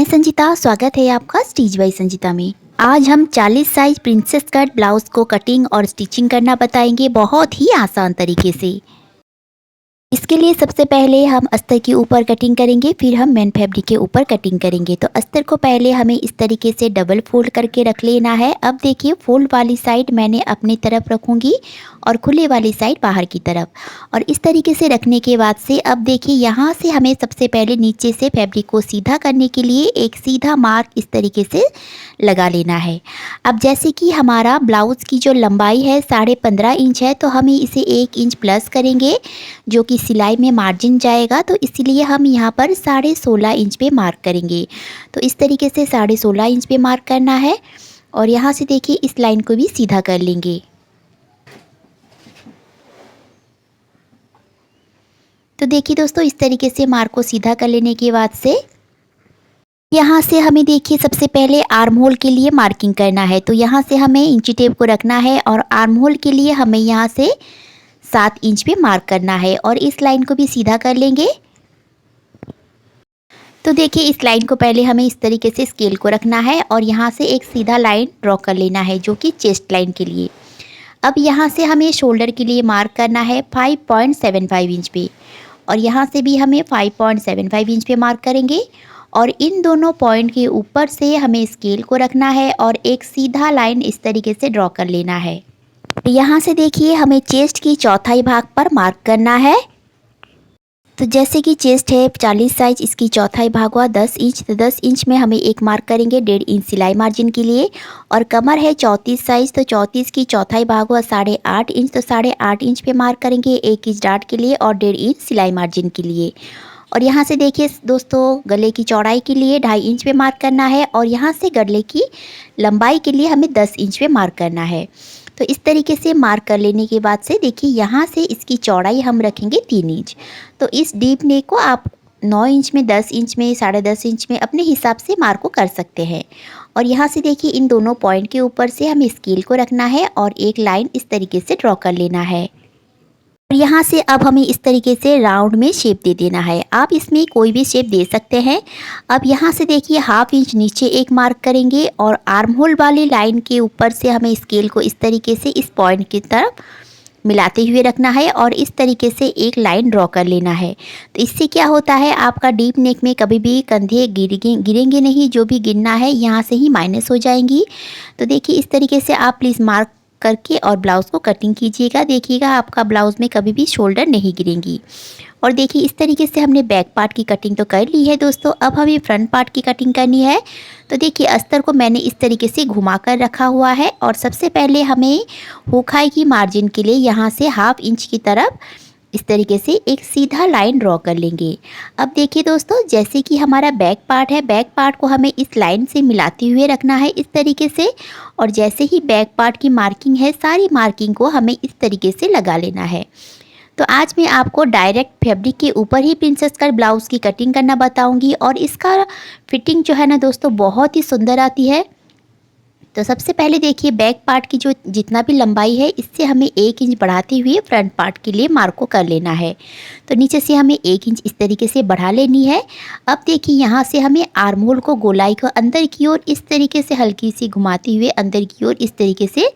संजीता, स्वागत है आपका स्टिच बाय संजीता में। आज हम 40 साइज प्रिंसेस कट ब्लाउज को कटिंग और स्टिचिंग करना बताएंगे बहुत ही आसान तरीके से। इसके लिए सबसे पहले हम अस्तर के ऊपर कटिंग करेंगे, फिर हम मेन फैब्रिक के ऊपर कटिंग करेंगे। तो अस्तर को पहले हमें इस तरीके से डबल फोल्ड करके रख लेना है। अब देखिए, फोल्ड वाली साइड मैंने अपनी तरफ रखूंगी और खुले वाली साइड बाहर की तरफ। और इस तरीके से रखने के बाद से अब देखिए, यहाँ से हमें सबसे पहले नीचे से फैब्रिक को सीधा करने के लिए एक सीधा मार्क इस तरीके से लगा लेना है। अब जैसे कि हमारा ब्लाउज की जो लंबाई है 15.5 इंच है, तो हमें इसे 1 इंच प्लस करेंगे जो कि सिलाई में मार्जिन जाएगा। तो इसलिए हम यहाँ पर 16.5 इंच पे मार्क करेंगे। तो इस तरीके से 16.5 इंच पे मार्क करना है और यहाँ से देखिए इस लाइन को भी सीधा कर लेंगे। तो देखिए दोस्तों, इस तरीके से मार्क को सीधा कर लेने के बाद से यहाँ से हमें देखिए सबसे पहले आर्म होल के लिए मार्किंग करना है। तो यहाँ से हमें इंची टेप को रखना है और आर्म होल के लिए हमें यहाँ से 7 इंच पे मार्क करना है और इस लाइन को भी सीधा कर लेंगे। तो देखिए, इस लाइन को पहले हमें इस तरीके से स्केल को रखना है और यहाँ से एक सीधा लाइन ड्रॉ कर लेना है जो कि चेस्ट लाइन के लिए। अब यहाँ से हमें शोल्डर के लिए मार्क करना है 5.75 इंच पे और यहाँ से भी हमें 5.75 इंच पे मार्क करेंगे और इन दोनों पॉइंट के ऊपर से हमें स्केल को रखना है और एक सीधा लाइन इस तरीके से ड्रॉ कर लेना है। यहाँ से देखिए, हमें चेस्ट की चौथाई भाग पर मार्क करना है। तो जैसे कि चेस्ट है 40 साइज, इसकी चौथाई भाग हुआ 10 इंच। तो 10 इंच में हमें एक मार्क करेंगे 1.5 इंच सिलाई मार्जिन के लिए। और कमर है 34 साइज, तो 34 की चौथाई भाग हुआ 8.5 इंच। तो 8.5 इंच पे मार्क करेंगे 1 इंच डार्ट के लिए और 1.5 इंच सिलाई मार्जिन के लिए। और यहाँ से देखिए दोस्तों, गले की चौड़ाई के लिए 2.5 इंच पे मार्क करना है और यहाँ से गले की लंबाई के लिए हमें 10 इंच पे मार्क करना है। तो इस तरीके से मार्क कर लेने के बाद से देखिए, यहाँ से इसकी चौड़ाई हम रखेंगे 3 इंच। तो इस डीप नेक को आप 9 इंच में, 10 इंच में, 10.5 इंच में अपने हिसाब से मार्क को कर सकते हैं। और यहाँ से देखिए, इन दोनों पॉइंट के ऊपर से हमें स्केल को रखना है और एक लाइन इस तरीके से ड्रॉ कर लेना है। और यहाँ से अब हमें इस तरीके से राउंड में शेप दे देना है। आप इसमें कोई भी शेप दे सकते हैं। अब यहाँ से देखिए, 1/2 इंच नीचे एक मार्क करेंगे और आर्म होल वाली लाइन के ऊपर से हमें स्केल को इस तरीके से इस पॉइंट की तरफ मिलाते हुए रखना है और इस तरीके से एक लाइन ड्रॉ कर लेना है। तो इससे क्या होता है, आपका डीप नेक में कभी भी कंधे गिरेंगे नहीं, जो भी गिरना है यहाँ से ही माइनस हो जाएंगी। तो देखिए, इस तरीके से आप प्लीज़ मार्क करके और ब्लाउज़ को कटिंग कीजिएगा। देखिएगा, आपका ब्लाउज़ में कभी भी शोल्डर नहीं गिरेंगी। और देखिए, इस तरीके से हमने बैक पार्ट की कटिंग तो कर ली है दोस्तों। अब हमें फ्रंट पार्ट की कटिंग करनी है। तो देखिए, अस्तर को मैंने इस तरीके से घुमा कर रखा हुआ है और सबसे पहले हमें हुकाई की मार्जिन के लिए यहाँ से 1/2 इंच की तरफ इस तरीके से एक सीधा लाइन ड्रॉ कर लेंगे। अब देखिए दोस्तों, जैसे कि हमारा बैक पार्ट है, बैक पार्ट को हमें इस लाइन से मिलाते हुए रखना है इस तरीके से। और जैसे ही बैक पार्ट की मार्किंग है, सारी मार्किंग को हमें इस तरीके से लगा लेना है। तो आज मैं आपको डायरेक्ट फैब्रिक के ऊपर ही प्रिंसेस कट ब्लाउज़ की कटिंग करना बताऊंगी और इसका फिटिंग जो है ना दोस्तों, बहुत ही सुंदर आती है। तो सबसे पहले देखिए, बैक पार्ट की जो जितना भी लंबाई है, इससे हमें 1 इंच बढ़ाते हुए फ्रंट पार्ट के लिए मार्क को कर लेना है। तो नीचे से हमें 1 इंच इस तरीके से बढ़ा लेनी है। अब देखिए, यहाँ से हमें आर्म होल को गोलाई को अंदर की ओर इस तरीके से हल्की सी घुमाते हुए अंदर की ओर इस तरीके से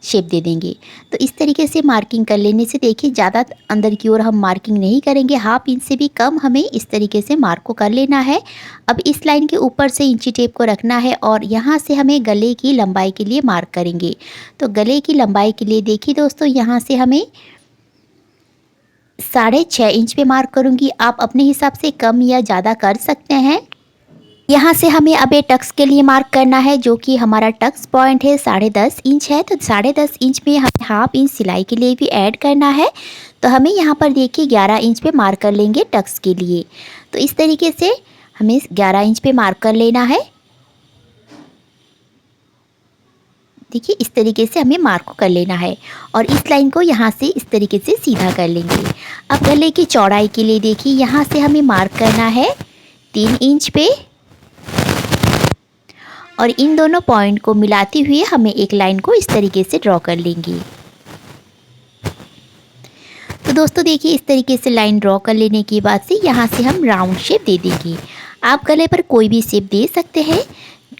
शेप दे देंगे। तो इस तरीके से मार्किंग कर लेने से देखिए, ज़्यादा अंदर की ओर हम मार्किंग नहीं करेंगे, 1/2 इंच से भी कम हमें इस तरीके से मार्क को कर लेना है। अब इस लाइन के ऊपर से इंची टेप को रखना है और यहाँ से हमें गले की लंबाई के लिए मार्क करेंगे। तो गले की लंबाई के लिए देखिए दोस्तों, यहाँ से हमें 6.5 इंच पे मार्क करूँगी। आप अपने हिसाब से कम या ज़्यादा कर सकते हैं। यहाँ से हमें अब टक्स के लिए मार्क करना है, जो कि हमारा टक्स पॉइंट है 10.5 इंच है। तो 10.5 इंच में हमें 1/2 इंच सिलाई के लिए भी ऐड करना है। तो हमें यहाँ पर देखिए 11 इंच पे मार्क कर लेंगे टक्स के लिए। तो इस तरीके से हमें 11 इंच पे मार्क कर लेना है। देखिए, इस तरीके से हमें मार्क कर लेना है और इस लाइन को यहाँ से इस तरीके से सीधा कर लेंगे। अब गले की चौड़ाई के लिए देखिए, यहाँ से हमें मार्क करना है 3 इंच पे और इन दोनों पॉइंट को मिलाते हुए हमें एक लाइन को इस तरीके से ड्रॉ कर लेंगे। तो दोस्तों देखिए, इस तरीके से लाइन ड्रॉ कर लेने के बाद से यहाँ से हम राउंड शेप दे देंगे। आप गले पर कोई भी शेप दे सकते हैं,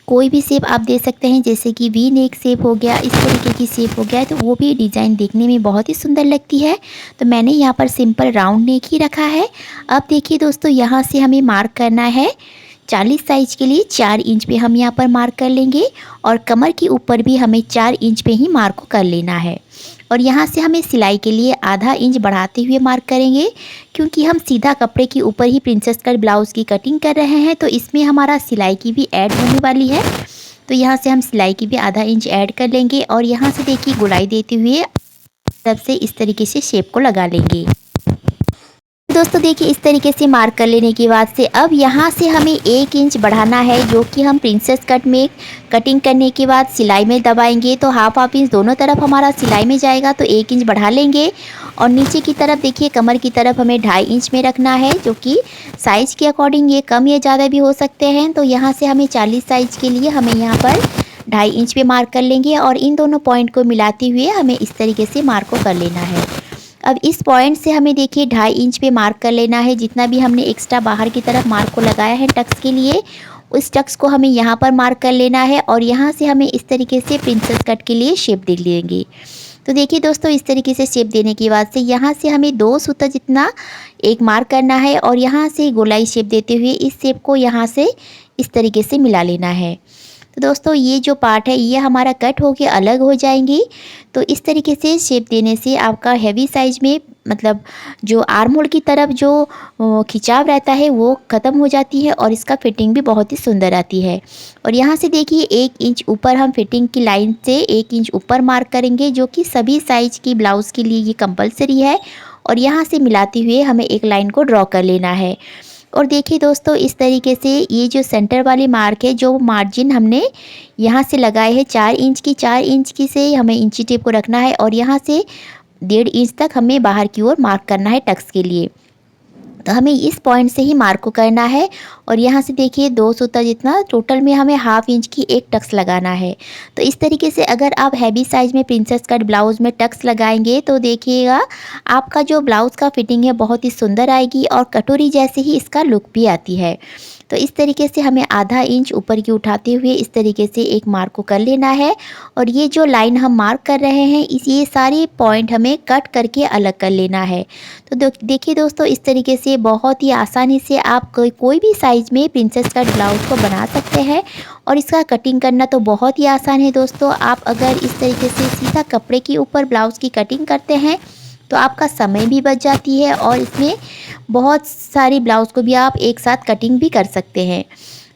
कोई भी शेप आप दे सकते हैं, जैसे कि वी नेक शेप हो गया, इस तरीके की शेप हो गया, तो वो भी डिज़ाइन देखने में बहुत ही सुंदर लगती है। तो मैंने यहाँ पर सिंपल राउंड नेक ही रखा है। अब देखिए दोस्तों, यहाँ से हमें मार्क करना है 40 साइज के लिए 4 इंच पे हम यहाँ पर मार्क कर लेंगे और कमर के ऊपर भी हमें 4 इंच पे ही मार्क कर लेना है। और यहाँ से हमें सिलाई के लिए आधा इंच बढ़ाते हुए मार्क करेंगे, क्योंकि हम सीधा कपड़े के ऊपर ही प्रिंसेस कट ब्लाउज़ की कटिंग कर रहे हैं, तो इसमें हमारा सिलाई की भी ऐड होने वाली है। तो यहाँ से हम सिलाई की भी आधा इंच ऐड कर लेंगे और यहाँ से देखिए गोलाई देते हुए तब से इस तरीके से शेप को लगा लेंगे। दोस्तों देखिए, इस तरीके से मार्क कर लेने के बाद से अब यहाँ से हमें 1 इंच बढ़ाना है, जो कि हम प्रिंसेस कट में कटिंग करने के बाद सिलाई में दबाएंगे, तो हाफ इंच दोनों तरफ हमारा सिलाई में जाएगा, तो 1 इंच बढ़ा लेंगे। और नीचे की तरफ देखिए, कमर की तरफ हमें 2.5 इंच में रखना है, जो कि साइज़ के अकॉर्डिंग ये कम या ज़्यादा भी हो सकते हैं। तो यहाँ से हमें 40 साइज़ के लिए हमें यहाँ पर 2.5 इंच पे मार्क कर लेंगे और इन दोनों पॉइंट को मिलाते हुए हमें इस तरीके से मार्क को कर लेना है। अब इस पॉइंट से हमें देखिए 2.5 इंच पे मार्क कर लेना है। जितना भी हमने एक्स्ट्रा बाहर की तरफ मार्क को लगाया है टक्स के लिए, उस टक्स को हमें यहाँ पर मार्क कर लेना है और यहाँ से हमें इस तरीके से प्रिंसेस कट के लिए शेप दे लेंगे। तो देखिए दोस्तों, इस तरीके से शेप देने के बाद से यहाँ से हमें 2 सूता जितना एक मार्क करना है और यहाँ से गोलाई शेप देते हुए इस शेप को यहाँ से इस तरीके से मिला लेना है। तो दोस्तों, ये जो पार्ट है ये हमारा कट होके अलग हो जाएंगी। तो इस तरीके से शेप देने से आपका हैवी साइज में, मतलब जो आर्म होल की तरफ जो खिंचाव रहता है वो ख़त्म हो जाती है और इसका फिटिंग भी बहुत ही सुंदर आती है। और यहाँ से देखिए 1 इंच ऊपर हम फिटिंग की लाइन से 1 इंच ऊपर मार्क करेंगे, जो कि सभी साइज की ब्लाउज़ के लिए ये कंपलसरी है। और यहाँ से मिलाते हुए हमें एक लाइन को ड्रॉ कर लेना है। और देखिए दोस्तों, इस तरीके से ये जो सेंटर वाली मार्क है, जो मार्जिन हमने यहाँ से लगाए है 4 इंच की, 4 इंच की से हमें इंची टेप को रखना है और यहाँ से 1.5 इंच तक हमें बाहर की ओर मार्क करना है टक्स के लिए। तो हमें इस पॉइंट से ही मार्क को करना है और यहाँ से देखिए 2 सूता जितना टोटल में हमें हाफ इंच की एक टक्स लगाना है। तो इस तरीके से अगर आप हैवी साइज़ में प्रिंसेस कट ब्लाउज़ में टक्स लगाएंगे तो देखिएगा आपका जो ब्लाउज़ का फिटिंग है बहुत ही सुंदर आएगी और कटोरी जैसे ही इसका लुक भी आती है। तो इस तरीके से हमें आधा इंच ऊपर की उठाते हुए इस तरीके से एक मार्क को कर लेना है। और ये जो लाइन हम मार्क कर रहे हैं ये सारे पॉइंट हमें कट करके अलग कर लेना है। तो देखिए दोस्तों, इस तरीके से बहुत ही आसानी से आप कोई भी साइज़ में प्रिंसेस कट ब्लाउज़ को बना सकते हैं और इसका कटिंग करना तो बहुत ही आसान है दोस्तों। आप अगर इस तरीके से सीधा कपड़े के ऊपर ब्लाउज़ की कटिंग करते हैं तो आपका समय भी बच जाती है और इसमें बहुत सारी ब्लाउज़ को भी आप एक साथ कटिंग भी कर सकते हैं।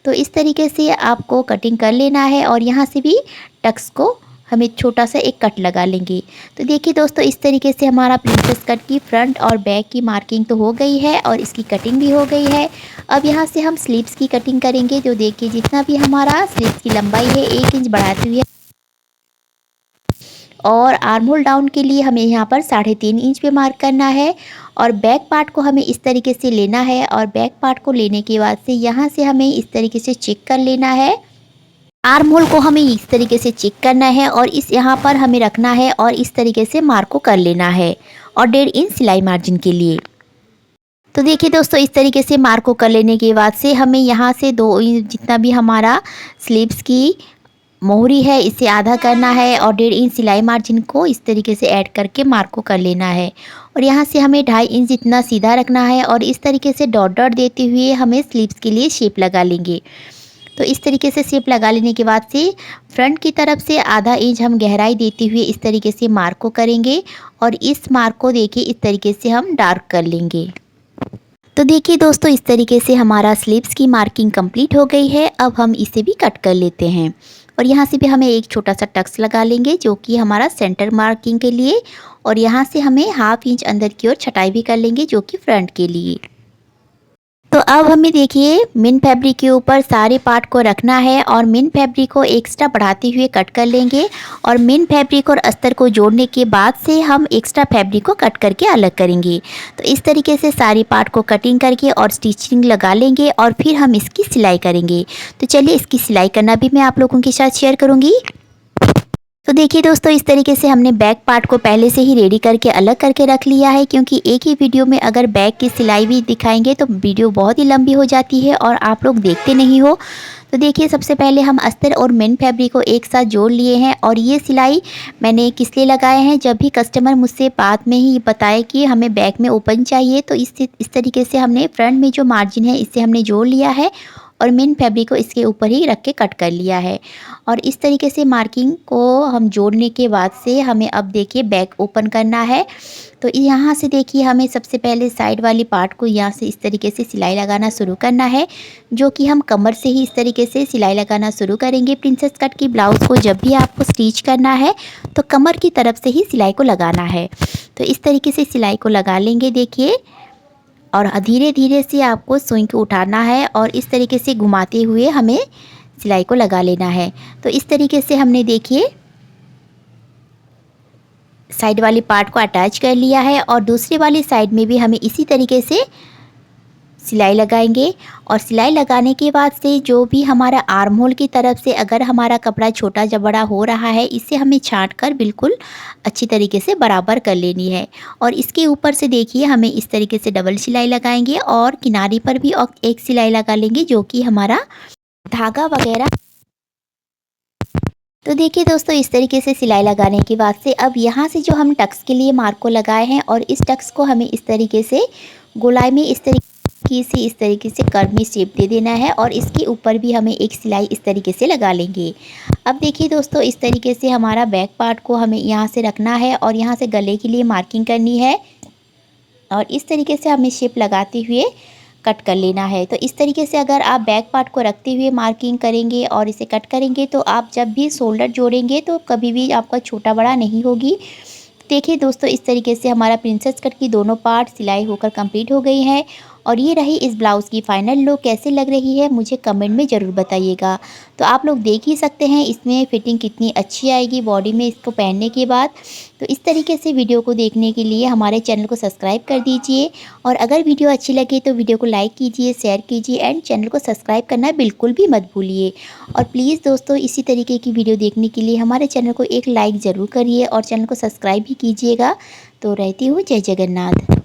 तो इस तरीके से आपको कटिंग कर लेना है और यहाँ से भी टक्स को हमें छोटा सा एक कट लगा लेंगे। तो देखिए दोस्तों, इस तरीके से हमारा प्रिंसेस कट की फ्रंट और बैक की मार्किंग तो हो गई है और इसकी कटिंग भी हो गई है। अब यहाँ से हम स्लीव्स की कटिंग करेंगे। जो देखिए जितना भी हमारा स्लीव्स की लंबाई है 1 इंच बढ़ाते हुए और आर्म होल डाउन के लिए हमें यहाँ पर 3.5 इंच पे मार्क करना है और बैक पार्ट को हमें इस तरीके से लेना है। और बैक पार्ट को लेने के बाद से यहाँ से हमें इस तरीके से चेक कर लेना है। आर्म होल को हमें इस तरीके से चेक करना है और इस यहाँ पर हमें रखना है और इस तरीके से मार्क को कर लेना है और 1.5 इंच सिलाई मार्जिन के लिए। तो देखिए दोस्तों, इस तरीके से मार्क को कर लेने के बाद से हमें यहाँ से 2 इंच जितना भी हमारा स्लीव्स की मोहरी है इसे आधा करना है और 1.5 इंच सिलाई मार्जिन को इस तरीके से ऐड करके मार्क को कर लेना है। और यहाँ से हमें 2.5 इंच जितना सीधा रखना है और इस तरीके से डॉट डॉट देते हुए हमें स्लीव्स के लिए शेप लगा लेंगे। तो इस तरीके से शेप लगा लेने के बाद से फ्रंट की तरफ से आधा इंच हम गहराई देते हुए इस तरीके से मार्क को करेंगे और इस मार्क को देखिए इस तरीके से हम डार्क कर लेंगे। तो देखिए दोस्तों, इस तरीके से हमारा स्लीव्स की मार्किंग कंप्लीट हो गई है। अब हम इसे भी कट कर लेते हैं और यहाँ से भी हमें एक छोटा सा टक्स लगा लेंगे, जो कि हमारा सेंटर मार्किंग के लिए। और यहाँ से हमें हाफ इंच अंदर की ओर छटाई भी कर लेंगे, जो कि फ्रंट के लिए। तो अब हमें देखिए मेन फैब्रिक के ऊपर सारे पार्ट को रखना है और मेन फैब्रिक को एक्स्ट्रा बढ़ाते हुए कट कर लेंगे और मेन फैब्रिक और अस्तर को जोड़ने के बाद से हम एक्स्ट्रा फैब्रिक को कट करके अलग करेंगे। तो इस तरीके से सारे पार्ट को कटिंग करके और स्टिचिंग लगा लेंगे और फिर हम इसकी सिलाई करेंगे। तो चलिए इसकी सिलाई करना भी मैं आप लोगों के साथ शेयर करूँगी। तो देखिए दोस्तों, इस तरीके से हमने बैक पार्ट को पहले से ही रेडी करके अलग करके रख लिया है, क्योंकि एक ही वीडियो में अगर बैक की सिलाई भी दिखाएंगे तो वीडियो बहुत ही लंबी हो जाती है और आप लोग देखते नहीं हो। तो देखिए, सबसे पहले हम अस्तर और मेन फैब्रिक को एक साथ जोड़ लिए हैं और ये सिलाई मैंने किस लिए लगाए हैं, जब भी कस्टमर मुझसे बाद में ही बताए कि हमें बैक में ओपन चाहिए तो इस तरीके से हमने फ्रंट में जो मार्जिन है इससे हमने जोड़ लिया है और मेन फैब्रिक को इसके ऊपर ही रख के कट कर लिया है। और इस तरीके से मार्किंग को हम जोड़ने के बाद से हमें अब देखिए बैक ओपन करना है। तो यहाँ से देखिए, हमें सबसे पहले साइड वाली पार्ट को यहाँ से इस तरीके से सिलाई लगाना शुरू करना है, जो कि हम कमर से ही इस तरीके से सिलाई लगाना शुरू करेंगे। प्रिंसेस कट की ब्लाउज़ को जब भी आपको स्टिच करना है तो कमर की तरफ से ही सिलाई को लगाना है। तो इस तरीके से सिलाई को लगा लेंगे देखिए, और धीरे धीरे से आपको सुई को उठाना है और इस तरीके से घुमाते हुए हमें सिलाई को लगा लेना है। तो इस तरीके से हमने देखिए साइड वाली पार्ट को अटैच कर लिया है और दूसरी वाली साइड में भी हमें इसी तरीके से सिलाई लगाएंगे। और सिलाई लगाने के बाद से जो भी हमारा आर्म होल की तरफ से अगर हमारा कपड़ा छोटा या बड़ा हो रहा है, इसे हमें छांट कर बिल्कुल अच्छी तरीके से बराबर कर लेनी है। और इसके ऊपर से देखिए हमें इस तरीके से डबल सिलाई लगाएंगे और किनारे पर भी और एक सिलाई लगा लेंगे, जो कि हमारा धागा वगैरह। तो देखिए दोस्तों, इस तरीके से सिलाई लगाने के बाद से अब यहाँ से जो हम टक्स के लिए मार्क को लगाए हैं और इस टक्स को हमें इस तरीके से गोलाई में इस तरीके से कर्व में शेप दे देना है और इसके ऊपर भी हमें एक सिलाई इस तरीके से लगा लेंगे। अब देखिए दोस्तों, इस तरीके से हमारा बैक पार्ट को हमें यहाँ से रखना है और यहाँ से गले के लिए मार्किंग करनी है और इस तरीके से हमें शेप लगाते हुए कट कर लेना है। तो इस तरीके से अगर आप बैक पार्ट को रखते हुए मार्किंग करेंगे और इसे कट करेंगे तो आप जब भी शोल्डर जोड़ेंगे तो कभी भी आपका छोटा बड़ा नहीं होगी। देखिए दोस्तों, इस तरीके से हमारा प्रिंसेस कट की दोनों पार्ट सिलाई होकर कंप्लीट हो गई है। और ये रही इस ब्लाउज़ की फ़ाइनल लुक। कैसे लग रही है मुझे कमेंट में ज़रूर बताइएगा। तो आप लोग देख ही सकते हैं इसमें फ़िटिंग कितनी अच्छी आएगी बॉडी में इसको पहनने के बाद। तो इस तरीके से वीडियो को देखने के लिए हमारे चैनल को सब्सक्राइब कर दीजिए और अगर वीडियो अच्छी लगे तो वीडियो को लाइक कीजिए, शेयर कीजिए एंड चैनल को सब्सक्राइब करना बिल्कुल भी मत भूलिए। और प्लीज़ दोस्तों, इसी तरीके की वीडियो देखने के लिए हमारे चैनल को एक लाइक ज़रूर करिए और चैनल को सब्सक्राइब भी कीजिएगा। तो रहती हूँ, जय जगन्नाथ।